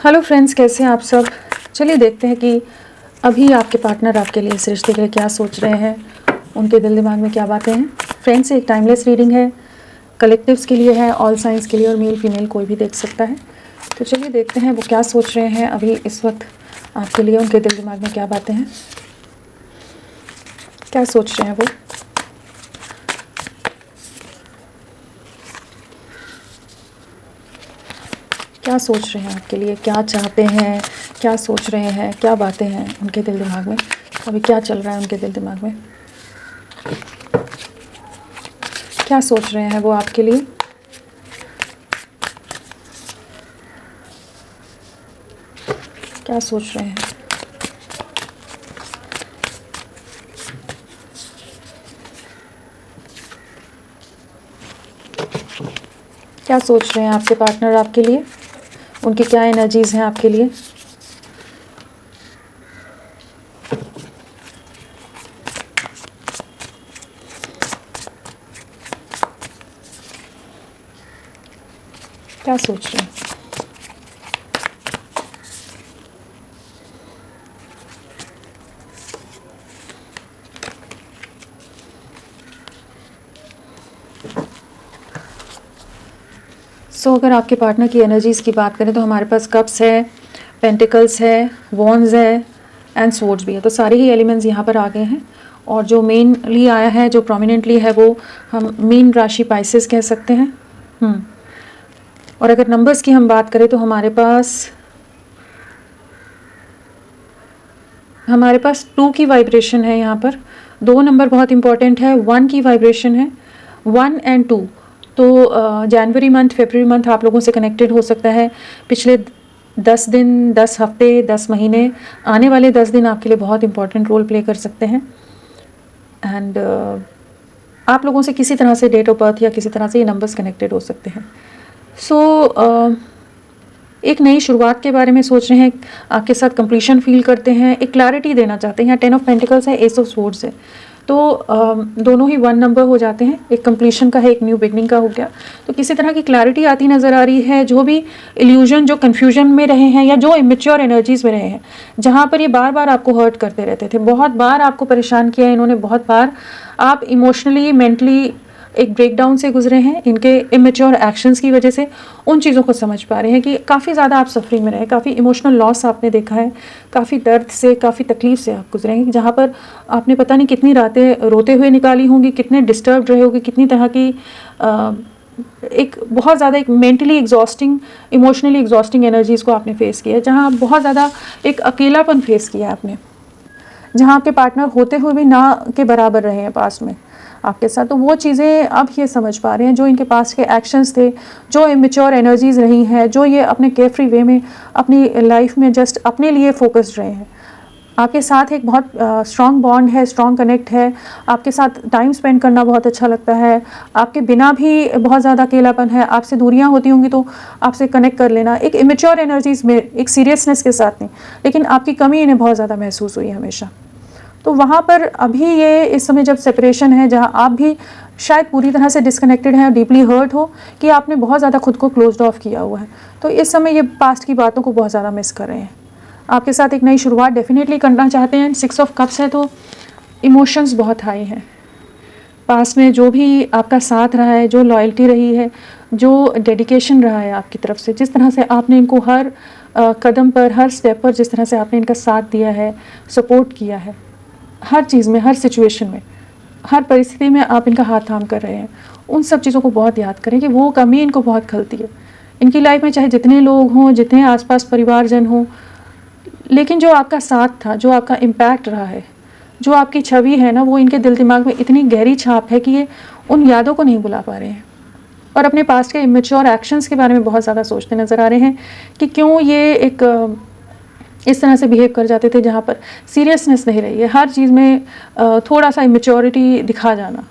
Hello friends, कैसे हैं आप सब। चलिए देखते हैं कि अभी आपके पार्टनर आपके लिए, इस रिश्ते के लिए क्या सोच रहे हैं, उनके दिल दिमाग में क्या बातें हैं। फ्रेंड्स, एक टाइमलेस रीडिंग है, कलेक्टिव्स के लिए है, ऑल साइंस के लिए, और मेल फीमेल कोई भी देख सकता है। तो चलिए देखते हैं वो क्या सोच रहे हैं अभी इस वक्त आपके लिए, उनके दिल दिमाग में क्या बातें हैं, क्या सोच रहे हैं वो। क्या सोच रहे हैं आपके लिए, क्या चाहते हैं, क्या सोच रहे हैं, क्या बातें हैं उनके दिल दिमाग में, अभी क्या चल रहा है उनके दिल दिमाग में, क्या सोच रहे हैं वो आपके लिए। क्या सोच रहे हैं, क्या सोच रहे हैं आपके पार्टनर आपके लिए, उनकी क्या एनर्जीज़ हैं आपके लिए। क्या सोच रहे हैं। अगर आपके पार्टनर की एनर्जीज़ की बात करें तो हमारे पास कप्स है, पेंटिकल्स है, वॉन्ड्स है एंड स्वॉर्ड्स भी है। तो सारे ही एलिमेंट्स यहाँ पर आ गए हैं। और जो मेनली आया है, जो प्रोमिनेंटली है, वो हम मीन राशि पाइसेस कह सकते हैं। और अगर नंबर्स की हम बात करें तो हमारे पास 2 की वाइब्रेशन है यहाँ पर। 2 नंबर बहुत इंपॉर्टेंट है, 1 की वाइब्रेशन है, 1 एंड 2। तो जनवरी मंथ, फरवरी मंथ आप लोगों से कनेक्टेड हो सकता है। पिछले 10 दिन, 10 हफ्ते, 10 महीने, आने वाले 10 दिन आपके लिए बहुत इंपॉर्टेंट रोल प्ले कर सकते हैं। एंड आप लोगों से किसी तरह से डेट ऑफ बर्थ या किसी तरह से ये नंबर्स कनेक्टेड हो सकते हैं। एक नई शुरुआत के बारे में सोच रहे हैं, आपके साथ कंप्लीशन फील करते हैं, एक क्लैरिटी देना चाहते हैं। यहाँ 10 ऑफ पेंटिकल्स है, एस ऑफ स्वॉर्ड्स है। तो दोनों ही 1 नंबर हो जाते हैं, एक कंप्लीशन का है, एक न्यू बिगनिंग का हो गया। तो किसी तरह की क्लैरिटी आती नज़र आ रही है। जो भी इल्यूजन, जो कन्फ्यूजन में रहे हैं या जो इमेच्योर एनर्जीज़ में रहे हैं, जहाँ पर ये बार बार आपको हर्ट करते रहते थे, बहुत बार आपको परेशान किया इन्होंने, बहुत बार आप इमोशनली, मेंटली एक ब्रेकडाउन से गुजरे हैं इनके इमेच्योर एक्शंस की वजह से। उन चीज़ों को समझ पा रहे हैं कि काफ़ी ज़्यादा आप सफरिंग में रहे, काफ़ी इमोशनल लॉस आपने देखा है, काफ़ी दर्द से, काफ़ी तकलीफ से आप गुजरे हैं, जहाँ पर आपने पता नहीं कितनी रातें रोते हुए निकाली होंगी, कितने डिस्टर्ब रहे होंगे, कितनी तरह की एक बहुत ज़्यादा एक mentally exhausting, emotionally exhausting energies को आपने फेस किया है, जहाँ बहुत ज़्यादा एक अकेलापन फेस किया आपने, जहाँ आपके पार्टनर होते हुए भी ना के बराबर रहे हैं पास में आपके साथ। तो वो चीज़ें अब ये समझ पा रहे हैं, जो इनके पास के एक्शंस थे, जो इमेच्योर एनर्जीज़ रही हैं, जो ये अपने केयरफ्री वे में अपनी लाइफ में जस्ट अपने लिए फोकस्ड रहे हैं। आपके साथ एक बहुत स्ट्रॉन्ग बॉन्ड है, स्ट्रॉन्ग कनेक्ट है, आपके साथ टाइम स्पेंड करना बहुत अच्छा लगता है, आपके बिना भी बहुत ज़्यादा अकेलापन है, आपसे दूरियां होती होंगी तो आपसे कनेक्ट कर लेना, एक इमेच्योर एनर्जीज़ में, एक सीरियसनेस के साथ नहीं, लेकिन आपकी कमी इन्हें बहुत ज़्यादा महसूस हुई हमेशा। तो वहाँ पर अभी ये इस समय जब सेपरेशन है, जहाँ आप भी शायद पूरी तरह से डिस्कनेक्टेड हैं और डीपली हर्ट हो कि आपने बहुत ज़्यादा खुद को क्लोज्ड ऑफ किया हुआ है, तो इस समय ये पास्ट की बातों को बहुत ज़्यादा मिस कर रहे हैं। आपके साथ एक नई शुरुआत डेफिनेटली करना चाहते हैं। 6 ऑफ कप्स है, तो इमोशंस बहुत हाई हैं। पास में जो भी आपका साथ रहा है, जो लॉयल्टी रही है, जो डेडिकेशन रहा है आपकी तरफ से, जिस तरह से आपने इनको हर कदम पर, हर स्टेप पर जिस तरह से आपने इनका साथ दिया है, सपोर्ट किया है, हर चीज़ में, हर सिचुएशन में, हर परिस्थिति में आप इनका हाथ थाम कर रहे हैं, उन सब चीज़ों को बहुत याद करें कि वो कमी इनको बहुत खलती है इनकी लाइफ में, चाहे जितने लोग हों, जितने आसपास परिवारजन हों, लेकिन जो आपका साथ था, जो आपका इम्पैक्ट रहा है, जो आपकी छवि है ना, वो इनके दिल दिमाग में इतनी गहरी छाप है कि ये उन यादों को नहीं भुला पा रहे हैं और अपने पास्ट के इमेच्योर एक्शंस के बारे में बहुत ज़्यादा सोचते नज़र आ रहे हैं कि क्यों ये एक इस तरह से बिहेव कर जाते थे, जहाँ पर सीरियसनेस नहीं रही है, हर चीज़ में थोड़ा सा इमेच्योरिटी दिखा जाना,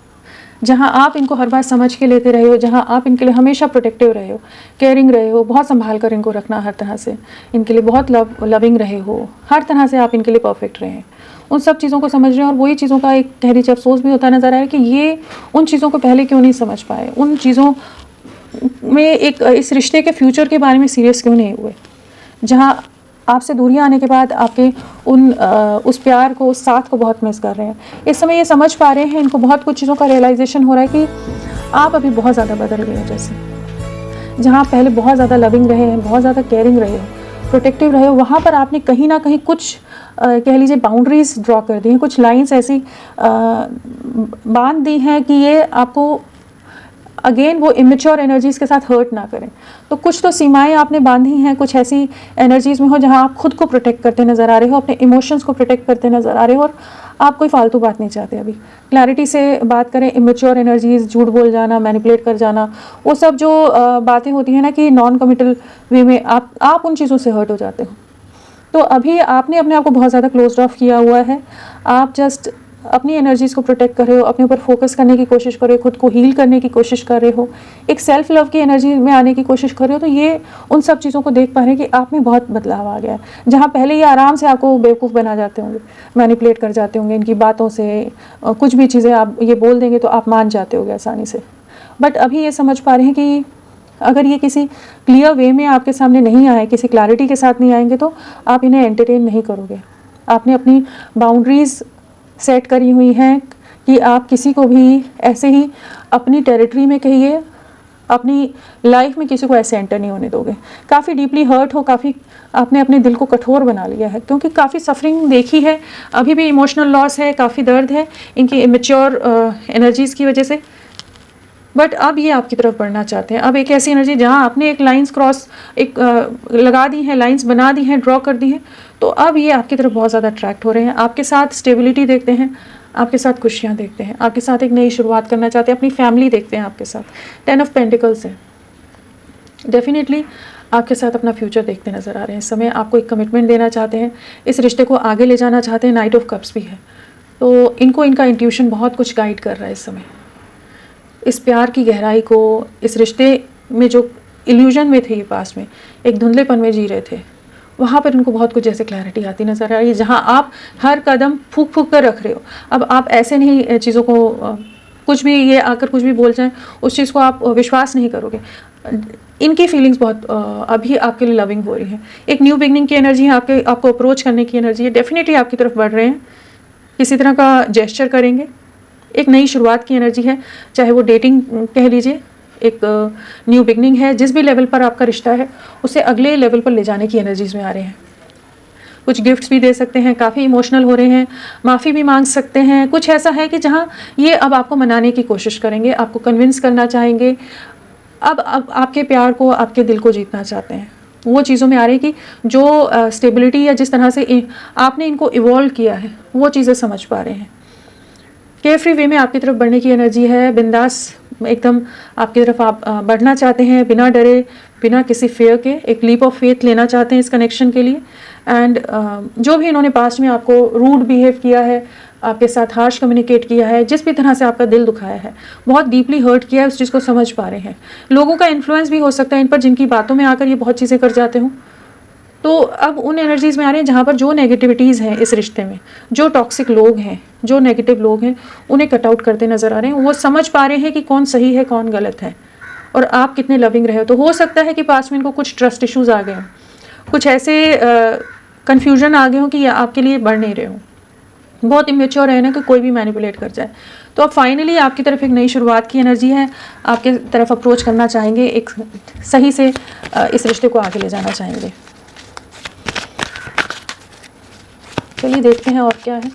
जहाँ आप इनको हर बार समझ के लेते रहे हो, जहाँ आप इनके लिए हमेशा प्रोटेक्टिव रहे हो, केयरिंग रहे हो, बहुत संभाल कर इनको रखना, हर तरह से इनके लिए बहुत लविंग रहे हो, हर तरह से आप इनके लिए परफेक्ट रहे हैं, उन सब चीज़ों को समझ रहे हैं। और वही चीज़ों का एक गहरी अफसोस भी होता नज़र आया कि ये उन चीज़ों को पहले क्यों नहीं समझ पाए, उन चीज़ों में एक इस रिश्ते के फ्यूचर के बारे में सीरियस क्यों नहीं हुए, जहाँ आपसे दूरियां आने के बाद आपके उस प्यार को, उस साथ को बहुत मिस कर रहे हैं। इस समय ये समझ पा रहे हैं, इनको बहुत कुछ चीज़ों का रियलाइजेशन हो रहा है कि आप अभी बहुत ज़्यादा बदल गए हो। जैसे जहाँ आप पहले बहुत ज़्यादा लविंग रहे हैं, बहुत ज़्यादा केयरिंग रहे हो, प्रोटेक्टिव रहे हो, वहाँ पर आपने कहीं ना कहीं कुछ कह लीजिए बाउंड्रीज ड्रॉ कर दी हैं, कुछ लाइंस ऐसी बांध दी हैं कि ये आपको अगेन वो इमेच्योर एनर्जीज़ के साथ हर्ट ना करें। तो कुछ तो सीमाएं आपने बांधी हैं, कुछ ऐसी एनर्जीज़ में हो जहां आप खुद को प्रोटेक्ट करते नज़र आ रहे हो, अपने इमोशंस को प्रोटेक्ट करते नज़र आ रहे हो, और आप कोई फालतू बात नहीं चाहते। अभी क्लैरिटी से बात करें, इमेच्योर एनर्जीज़, झूठ बोल जाना, मैनिपुलेट कर जाना, वो सब जो बातें होती हैं ना कि नॉन कमिटल वे में आप उन चीज़ों से हर्ट हो जाते हो। तो अभी आपने अपने आप को बहुत ज़्यादा क्लोज ऑफ किया हुआ है। आप जस्ट अपनी एनर्जीज़ को प्रोटेक्ट कर रहे हो, अपने ऊपर फोकस करने की कोशिश कर रहे हो, खुद को हील करने की कोशिश कर रहे हो, एक सेल्फ लव की एनर्जी में आने की कोशिश कर रहे हो। तो ये उन सब चीज़ों को देख पा रहे हैं कि आप में बहुत बदलाव आ गया है। जहाँ पहले ये आराम से आपको बेवकूफ़ बना जाते होंगे, मैनिपुलेट कर जाते होंगे इनकी बातों से, कुछ भी चीज़ें आप ये बोल देंगे तो आप मान जाते होगे आसानी से। बट अभी ये समझ पा रहे हैं कि अगर ये किसी क्लियर वे में आपके सामने नहीं आए, किसी क्लैरिटी के साथ नहीं आएंगे, तो आप इन्हें एंटरटेन नहीं करोगे। आपने अपनी बाउंड्रीज़ सेट करी हुई हैं कि आप किसी को भी ऐसे ही अपनी टेरिटरी में कहिए, अपनी लाइफ में किसी को ऐसे एंटर नहीं होने दोगे। काफ़ी डीपली हर्ट हो, काफ़ी आपने अपने दिल को कठोर बना लिया है, क्योंकि काफ़ी सफरिंग देखी है, अभी भी इमोशनल लॉस है, काफ़ी दर्द है इनकी इमेच्योर एनर्जीज़ की वजह से। बट अब ये आपकी तरफ बढ़ना चाहते हैं। अब एक ऐसी एनर्जी जहाँ आपने एक लाइंस क्रॉस लगा दी हैं, लाइंस बना दी हैं, ड्रॉ कर दी हैं, तो अब ये आपकी तरफ बहुत ज़्यादा अट्रैक्ट हो रहे हैं। आपके साथ स्टेबिलिटी देखते हैं, आपके साथ खुशियाँ देखते हैं, आपके साथ एक नई शुरुआत करना चाहते हैं, अपनी फैमिली देखते हैं आपके साथ। 10 ऑफ पेंटिकल्स है, डेफिनेटली आपके साथ अपना फ्यूचर देखते नज़र आ रहे हैं। इस समय आपको एक कमिटमेंट देना चाहते हैं, इस रिश्ते को आगे ले जाना चाहते हैं। नाइट ऑफ कप्स भी है, तो इनको इनका इंट्यूशन बहुत कुछ गाइड कर रहा है इस समय। इस प्यार की गहराई को, इस रिश्ते में जो इल्यूजन में थे ये पास में, एक धुंधलेपन में जी रहे थे, वहाँ पर इनको बहुत कुछ जैसे क्लैरिटी आती नज़र आ रही है। जहाँ आप हर कदम फूक फूक कर रख रहे हो, अब आप ऐसे नहीं चीज़ों को कुछ भी ये आकर कुछ भी बोल जाएं, उस चीज़ को आप विश्वास नहीं करोगे। इनकी फीलिंग्स बहुत अभी आपके लिए लविंग हो रही है। एक न्यू बिगनिंग की एनर्जी है, आपको अप्रोच करने की एनर्जी है, डेफिनेटली आपकी तरफ बढ़ रहे हैं, किसी तरह का जेस्चर करेंगे। एक नई शुरुआत की एनर्जी है, चाहे वो डेटिंग कह लीजिए, एक न्यू बिगनिंग है। जिस भी लेवल पर आपका रिश्ता है उसे अगले लेवल पर ले जाने की एनर्जीज में आ रहे हैं। कुछ गिफ्ट्स भी दे सकते हैं, काफ़ी इमोशनल हो रहे हैं, माफ़ी भी मांग सकते हैं। कुछ ऐसा है कि जहाँ ये अब आपको मनाने की कोशिश करेंगे, आपको कन्विंस करना चाहेंगे, अब आपके प्यार को, आपके दिल को जीतना चाहते हैं। वो चीज़ों में आ रही है कि जो स्टेबिलिटी या जिस तरह से आपने इनको इवॉल्व किया है वो चीज़ें समझ पा रहे हैं। केयरफ्री वे में आपकी तरफ बढ़ने की एनर्जी है, बिंदास एकदम आपकी तरफ आप बढ़ना चाहते हैं, बिना डरे, बिना किसी फेयर के एक लीप ऑफ फेथ लेना चाहते हैं इस कनेक्शन के लिए। एंड जो भी इन्होंने पास्ट में आपको रूड बिहेव किया है, आपके साथ हार्श कम्युनिकेट किया है, जिस भी तरह से आपका दिल दुखाया है, बहुत डीपली हर्ट किया है, उस चीज़ को समझ पा रहे हैं। लोगों का इन्फ्लुएंस भी हो सकता है इन पर, जिनकी बातों में आकर ये बहुत चीज़ें कर जाते हों। तो अब उन एनर्जीज़ में आ रहे हैं जहाँ पर जो नेगेटिविटीज़ हैं इस रिश्ते में, जो टॉक्सिक लोग हैं, जो नेगेटिव लोग हैं, उन्हें कट आउट करते नज़र आ रहे हैं। वो समझ पा रहे हैं कि कौन सही है, कौन गलत है, और आप कितने लविंग रहे हो। तो हो सकता है कि पास में इनको कुछ ट्रस्ट इश्यूज़ आ गए हों, कुछ ऐसे कन्फ्यूजन आ गए हों कि ये आपके लिए बढ़ नहीं रहे हों, बहुत इमेच्योर है ना कि कोई भी मैनिपुलेट कर जाए। तो अब फाइनली आपकी तरफ एक नई शुरुआत की एनर्जी है, आपके तरफ अप्रोच करना चाहेंगे, एक सही से इस रिश्ते को आगे ले जाना चाहेंगे। चलिए देखते हैं और क्या है।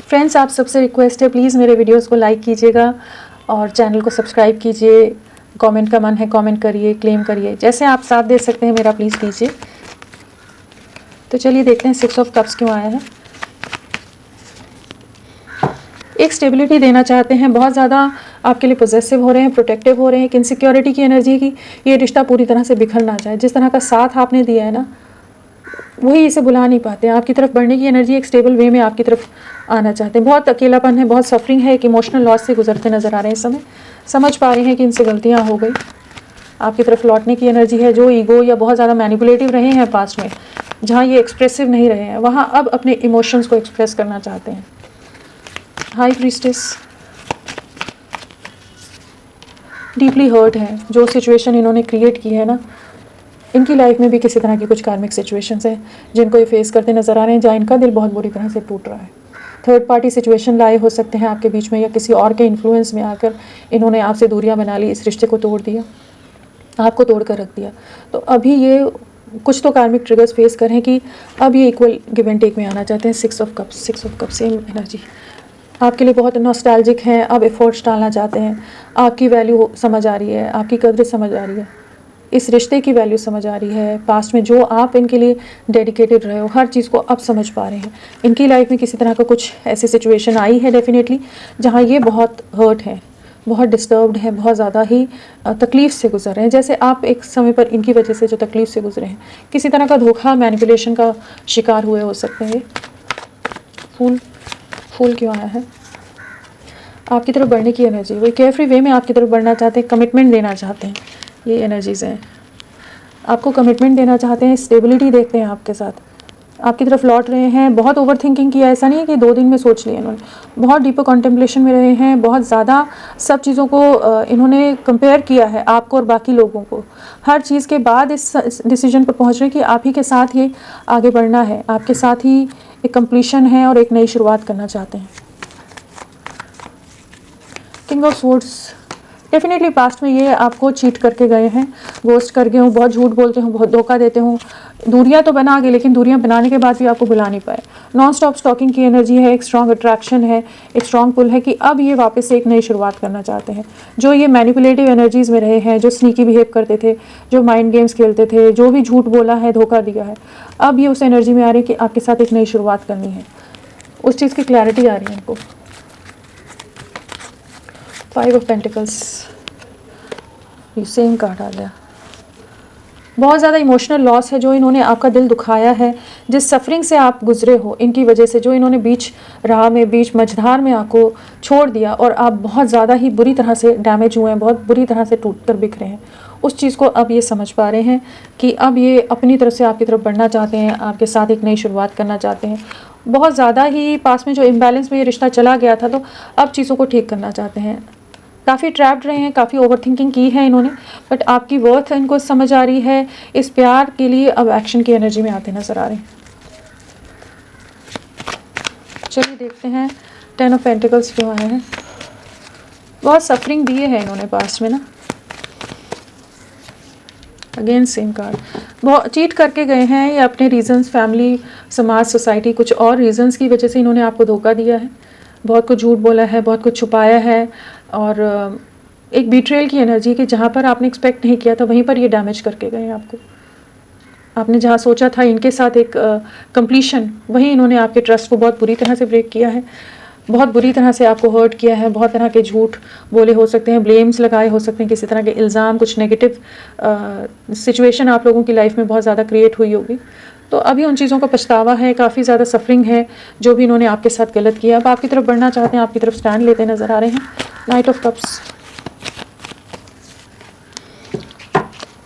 फ्रेंड्स, आप सबसे रिक्वेस्ट है, प्लीज़ मेरे वीडियोस को लाइक कीजिएगा और चैनल को सब्सक्राइब कीजिए। कमेंट का मन है कमेंट करिए, क्लेम करिए, जैसे आप साथ दे सकते हैं मेरा प्लीज़ कीजिए। तो चलिए देखते हैं 6 ऑफ कप्स क्यों आया है। एक स्टेबिलिटी देना चाहते हैं, बहुत ज़्यादा आपके लिए पोजेसिव हो रहे हैं, प्रोटेक्टिव हो रहे हैं। एक इनसिक्योरिटी की एनर्जी की ये रिश्ता पूरी तरह से बिखर ना जाए। जिस तरह का साथ आपने दिया है ना, वही इसे बुला नहीं पाते। आपकी तरफ बढ़ने की एनर्जी, एक स्टेबल वे में आपकी तरफ आना चाहते हैं। बहुत अकेलापन है, बहुत सफरिंग है, एक इमोशनल लॉस से गुजरते नज़र आ रहे हैं इस समय। समझ पा रहे हैं कि इनसे गलतियाँ हो गई। आपकी तरफ लौटने की एनर्जी है। जो ईगो या बहुत ज़्यादा मैनिपुलेटिव रहे हैं पास्ट में, जहाँ ये एक्सप्रेसिव नहीं रहे हैं, वहाँ अब अपने इमोशंस को एक्सप्रेस करना चाहते हैं। हाई प्रीस्टेस डीपली हर्ट है, जो सिचुएशन इन्होंने क्रिएट की है ना, इनकी लाइफ में भी किसी तरह की कुछ कार्मिक सिचुएशंस हैं जिनको ये फेस करते नज़र आ रहे हैं, जहाँ इनका दिल बहुत बुरी तरह से टूट रहा है। थर्ड पार्टी सिचुएशन लाए हो सकते हैं आपके बीच में, या किसी और के इन्फ्लुएंस में आकर इन्होंने आपसे दूरियां बना ली, इस रिश्ते को तोड़ दिया, आपको तोड़ कर रख दिया। तो अभी ये कुछ तो कार्मिक ट्रिगर्स फेस करें कि अब ये इक्वल गिव एंड टेक में आना चाहते हैं। 6 ऑफ कप्स सेम एनर्जी आपके लिए बहुत नॉस्टैल्जिक है, अब एफर्ट्स डालना चाहते हैं, आपकी वैल्यू समझ आ रही है, आपकी कदर समझ आ रही है, इस रिश्ते की वैल्यू समझ आ रही है, पास्ट में जो आप इनके लिए डेडिकेटेड रहे हो हर चीज़ को अब समझ पा रहे हैं। इनकी लाइफ में किसी तरह का कुछ ऐसी सिचुएशन आई है डेफिनेटली जहाँ ये बहुत हर्ट है, बहुत डिस्टर्ब्ड है, बहुत ज़्यादा ही तकलीफ़ से गुजर रहे हैं। जैसे आप एक समय पर इनकी वजह से जो तकलीफ़ से गुजरे हैं, किसी तरह का धोखा मैनिपुलेशन का शिकार हुए हो सकते हैं। फूल क्यों आया है? आपकी तरफ बढ़ने की एनर्जी, वो केयरफ्री वे में आपकी तरफ बढ़ना चाहते हैं, कमिटमेंट देना चाहते हैं, ये एनर्जीज़ हैं। आपको कमिटमेंट देना चाहते हैं, स्टेबिलिटी देखते हैं आपके साथ, आपकी तरफ लौट रहे हैं। बहुत ओवर थिंकिंग किया, ऐसा नहीं है कि 2 दिन में सोच लिया इन्होंने, बहुत डीपर कॉन्टेम्पलेशन में रहे हैं, बहुत ज़्यादा सब चीज़ों को इन्होंने कंपेयर किया है आपको और बाकी लोगों को। हर चीज़ के बाद इस डिसीजन पर पहुंच रहे हैं कि आप ही के साथ ये आगे बढ़ना है, आपके साथ ही एक कंप्लीशन है और एक नई शुरुआत करना चाहते हैं। King of swords, definitely past में ये आपको चीट करके गए हैं, गोस्ट कर गए हों, बहुत झूठ बोलते हों, बहुत धोखा देते हों, दूरियां तो बना गए लेकिन दूरियां बनाने के बाद भी आपको बुला नहीं पाए। नॉन स्टॉप स्टॉकिंग की एनर्जी है, एक स्ट्रॉन्ग अट्रैक्शन है, एक स्ट्रॉन्ग पुल है कि अब ये वापस से एक नई शुरुआत करना चाहते हैं। जो ये मैनिपुलेटिव एनर्जीज़ में रहे हैं, जो स्नीकी बिहेव करते थे, जो माइंड गेम्स खेलते थे, जो भी झूठ बोला है, धोखा दिया है, अब ये उस एनर्जी में आ रही है कि आपके साथ एक नई शुरुआत करनी है। उस चीज़ की क्लैरिटी आ रही है इनको। 5 ऑफ पेंटिकल्स, ये सेम कार्ड आ गया। बहुत ज़्यादा इमोशनल लॉस है, जो इन्होंने आपका दिल दुखाया है, जिस सफरिंग से आप गुजरे हो इनकी वजह से, जो इन्होंने बीच राह में, बीच मझधार में आपको छोड़ दिया और आप बहुत ज़्यादा ही बुरी तरह से डैमेज हुए हैं, बहुत बुरी तरह से टूट कर बिखरे हैं। उस चीज़ को अब ये समझ पा रहे हैं कि अब ये अपनी तरफ से आपकी तरफ बढ़ना चाहते हैं, आपके साथ एक नई शुरुआत करना चाहते हैं। बहुत ज़्यादा ही पास में जो इम्बैलेंस में ये रिश्ता चला गया था, तो अब चीज़ों को ठीक करना चाहते हैं। काफ़ी ट्रैप्ड रहे हैं, काफ़ी ओवर थिंकिंग की है इन्होंने, बट आपकी वर्थ इनको समझ आ रही है। इस प्यार के लिए अब एक्शन की एनर्जी में आते नजर आ रहे हैं। चलिए देखते हैं 10 ऑफ पेंटिकल्स क्यों आए हैं। बहुत सफरिंग दिए है इन्होंने पास्ट में ना। अगेन सेम कार्ड, बहुत चीट करके गए हैं ये अपने रीजंस, फैमिली, समाज, सोसाइटी, कुछ और रीजंस की वजह से इन्होंने आपको धोखा दिया है, बहुत कुछ झूठ बोला है, बहुत कुछ छुपाया है, और एक बीट्रेल की एनर्जी कि जहाँ पर आपने एक्सपेक्ट नहीं किया था वहीं पर ये डैमेज करके गए आपको। आपने जहाँ सोचा था इनके साथ एक कंप्लीशन, वहीं इन्होंने आपके ट्रस्ट को बहुत बुरी तरह से ब्रेक किया है, बहुत बुरी तरह से आपको हर्ट किया है, बहुत तरह के झूठ बोले हो सकते हैं, ब्लेम्स लगाए हो सकते हैं, किसी तरह के इल्ज़ाम, कुछ नेगेटिव सिचुएशन आप लोगों की लाइफ में बहुत ज़्यादा क्रिएट हुई होगी। तो अभी उन चीज़ों का पछतावा है, काफ़ी ज़्यादा सफरिंग है जो भी इन्होंने आपके साथ गलत किया। अब आपकी तरफ बढ़ना चाहते हैं, आपकी तरफ स्टैंड लेते नज़र आ रहे हैं। नाइट ऑफ कप्स,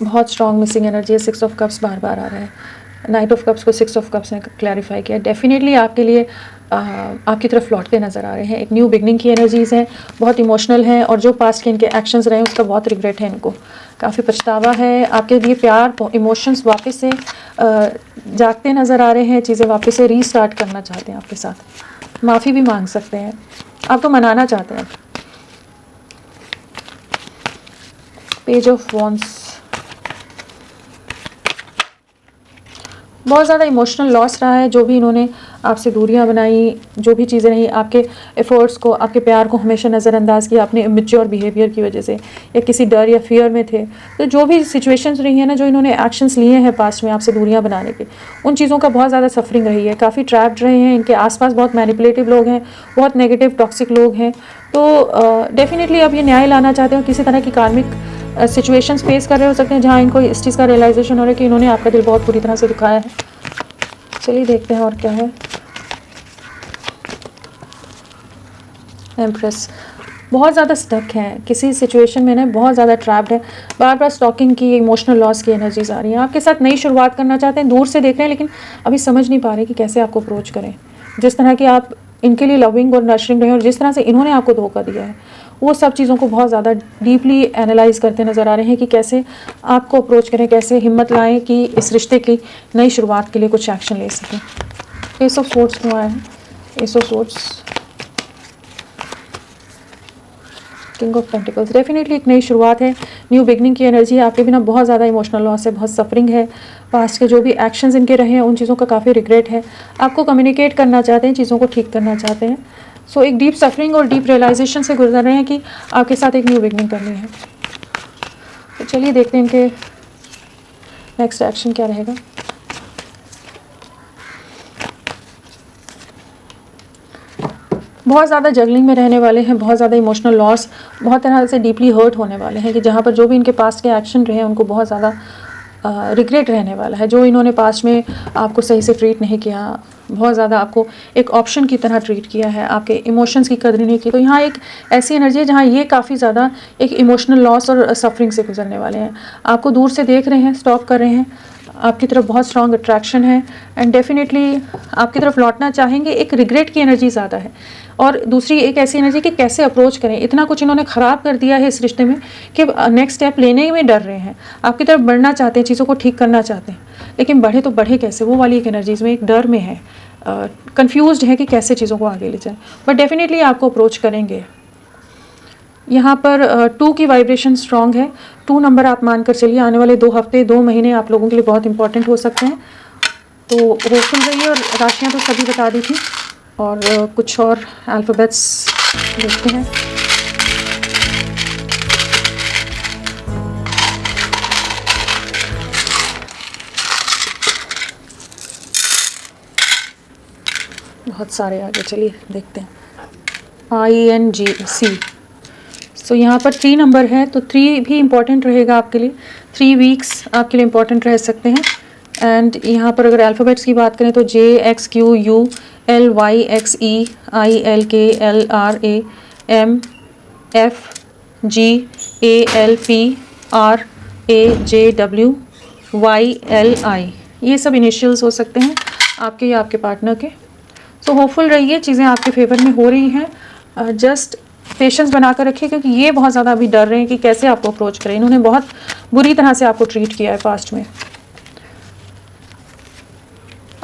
बहुत स्ट्रॉन्ग मिसिंग एनर्जी है। 6 ऑफ कप्स बार बार आ रहा है। नाइट ऑफ कप्स को 6 ऑफ कप्स ने क्लैरिफाई किया। डेफिनेटली आपके लिए आपकी तरफ लौटते नज़र आ रहे हैं। एक न्यू बिगनिंग की एनर्जीज़ हैं, बहुत इमोशनल हैं, और जो पास्ट के इनके एक्शंस रहे हैं उसका बहुत रिग्रेट है इनको, काफ़ी पछतावा है। आपके लिए प्यार, इमोशंस वापस से जागते नज़र आ रहे हैं, चीज़ें वापस से रीस्टार्ट करना चाहते हैं आपके साथ, माफ़ी भी मांग सकते हैं, आपको मनाना चाहते हैं। पेज ऑफ वॉन्ड्स, बहुत ज़्यादा इमोशनल लॉस रहा है। जो भी इन्होंने आपसे दूरियां बनाई, जो भी चीज़ें रही, आपके एफर्ट्स को, आपके प्यार को हमेशा नज़रअंदाज किया आपने इमेच्योर बिहेवियर की वजह से, या किसी डर या फियर में थे। तो जो भी सिचुएशंस रही हैं ना, जो इन्होंने एक्शंस लिए हैं पास्ट में आपसे दूरियां बनाने के, उन चीज़ों का बहुत ज़्यादा सफरिंग रही है। काफ़ी ट्रैप्ड रहे हैं, इनके आसपास बहुत मैनिपुलेटिव लोग हैं, बहुत नेगेटिव टॉक्सिक लोग हैं। तो डेफिनेटली अब ये न्याय लाना चाहते हैं, किसी तरह की कार्मिक सिचुएशंस फेस कर रहे हो सकते हैं जहाँ इनको इस चीज़ का रियलाइजेशन हो रहा है कि इन्होंने आपका दिल बहुत बुरी तरह से दुखाया है। चलिए देखते हैं और क्या है। एम्प्रेस, बहुत ज़्यादा स्टक हैं किसी सिचुएशन में ना, बहुत ज़्यादा ट्रैप्ड है, बार बार स्टॉकिंग की, इमोशनल लॉस की एनर्जीज आ रही हैं। आपके साथ नई शुरुआत करना चाहते हैं, दूर से देख रहे हैं लेकिन अभी समझ नहीं पा रहे कि कैसे आपको अप्रोच करें। जिस तरह की आप इनके लिए लविंग और नर्चरिंग रहे हैं और जिस तरह से इन्होंने आपको धोखा दिया है, वो सब चीज़ों को बहुत ज़्यादा डीपली एनालाइज करते नज़र आ रहे हैं कि कैसे आपको अप्रोच करें, कैसे हिम्मत लाएं कि इस रिश्ते की नई शुरुआत के लिए कुछ एक्शन ले सकें। एस ऑफ सोर्ड्स क्यों आया है? S of swords, king of pentacles, definitely एक नई शुरुआत है, न्यू बिगनिंग की एनर्जी है। आपके बिना बहुत ज़्यादा इमोशनल लॉस है, बहुत सफरिंग है, पास्ट के जो भी एक्शंस इनके रहे हैं उन चीज़ों का काफ़ी रिग्रेट है। आपको कम्युनिकेट करना चाहते हैं, चीज़ों को ठीक करना चाहते हैं। सो एक डीप सफरिंग और डीप रियलाइजेशन से गुजर रहे हैं कि आपके साथ एक न्यू बिगनिंग करनी है। तो चलिए देखते हैं इनके नेक्स्ट एक्शन क्या रहेगा। बहुत ज़्यादा जगलिंग में रहने वाले हैं, बहुत ज़्यादा इमोशनल लॉस, बहुत तरह से डीपली हर्ट होने वाले हैं कि जहाँ पर जो भी इनके पास्ट के एक्शन रहे हैं उनको बहुत ज़्यादा रिग्रेट रहने वाला है। जो इन्होंने पास्ट में आपको सही से ट्रीट नहीं किया, बहुत ज़्यादा आपको एक ऑप्शन की तरह ट्रीट किया है, आपके इमोशंस की कदर नहीं की। तो यहाँ एक ऐसी एनर्जी है जहाँ ये काफ़ी ज़्यादा एक इमोशनल लॉस और सफरिंग से गुजरने वाले हैं। आपको दूर से देख रहे हैं, स्टॉप कर रहे हैं, आपकी तरफ बहुत स्ट्रॉन्ग अट्रैक्शन है एंड डेफिनेटली आपकी तरफ लौटना चाहेंगे। एक रिग्रेट की एनर्जी ज़्यादा है और दूसरी एक ऐसी एनर्जी कि कैसे अप्रोच करें। इतना कुछ इन्होंने ख़राब कर दिया है इस रिश्ते में कि नेक्स्ट स्टेप लेने में डर रहे हैं। आपकी तरफ बढ़ना चाहते हैं, चीज़ों को ठीक करना चाहते हैं, लेकिन बढ़े तो बढ़े कैसे, वो वाली एक एनर्जीज में एक डर में है, कंफ्यूज्ड है कि कैसे चीज़ों को आगे ले जाएं। बट डेफिनेटली आपको अप्रोच करेंगे। यहाँ पर 2 की वाइब्रेशन स्ट्रॉन्ग है। 2 नंबर आप मानकर चलिए आने वाले 2 हफ्ते 2 महीने आप लोगों के लिए बहुत इंपॉर्टेंट हो सकते हैं। तो होपफुल रहिए। और राशियाँ तो सभी बता दी थी और कुछ और अल्फ़ाबेट्स देखते हैं। बहुत सारे आगे, चलिए देखते हैं। INGC। सो यहाँ पर 3 नंबर है तो 3 भी इम्पॉर्टेंट रहेगा आपके लिए। 3 वीक्स आपके लिए इम्पॉर्टेंट रह सकते हैं। एंड यहाँ पर अगर अल्फ़ाबेट्स की बात करें तो JXQULYXELRAMFGALPRAJWYLI, ये सब इनिशियल्स हो सकते हैं आपके या आपके पार्टनर के। सो होपफुल रहिए, चीज़ें आपके फेवर में हो रही हैं। जस्ट पेशेंस बनाकर रखिए क्योंकि ये बहुत ज़्यादा अभी डर रहे हैं कि कैसे आपको अप्रोच करें। इन्होंने बहुत बुरी तरह से आपको ट्रीट किया है पास्ट में।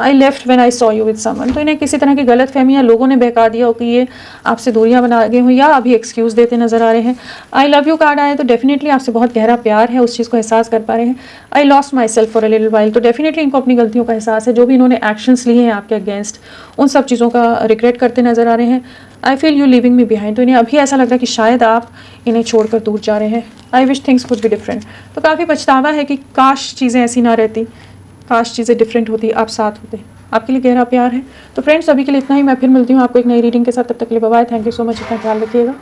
I left when I saw you with someone, तो इन्हें किसी तरह की गलत फहमी या लोगों ने बहका दिया हो कि ये आपसे दूरियां बना गए हों या अभी एक्सक्यूज़ देते नज़र आ रहे हैं। आई लव यू कार्ड आए तो डेफिनेटली आपसे बहुत गहरा प्यार है, उस चीज़ को एहसास कर पा रहे हैं। I lost my self for a little while, तो डेफिनेटली इनको अपनी गलतियों का एहसास है। जो भी इन्होंने एक्शंस लिए हैं आपके अगेंस्ट, उन सब चीज़ों का रिग्रेट करते नज़र आ रहे हैं। I feel you living me behind, तो इन्हें अभी ऐसा लग रहा है कि शायद आप इन्हें छोड़कर दूर जा रहे हैं। I wish things could be different, तो काफ़ी पछतावा है कि काश चीज़ें ऐसी ना रहती, काश चीज़ें डिफरेंट होती, आप साथ होते। आपके लिए गहरा प्यार है। तो फ्रेंड्स अभी के लिए इतना ही। मैं फिर मिलती हूँ आपको एक नई रीडिंग के साथ। तब तक के लिए bye bye. Thank you so much, इतना ख्याल रखिएगा।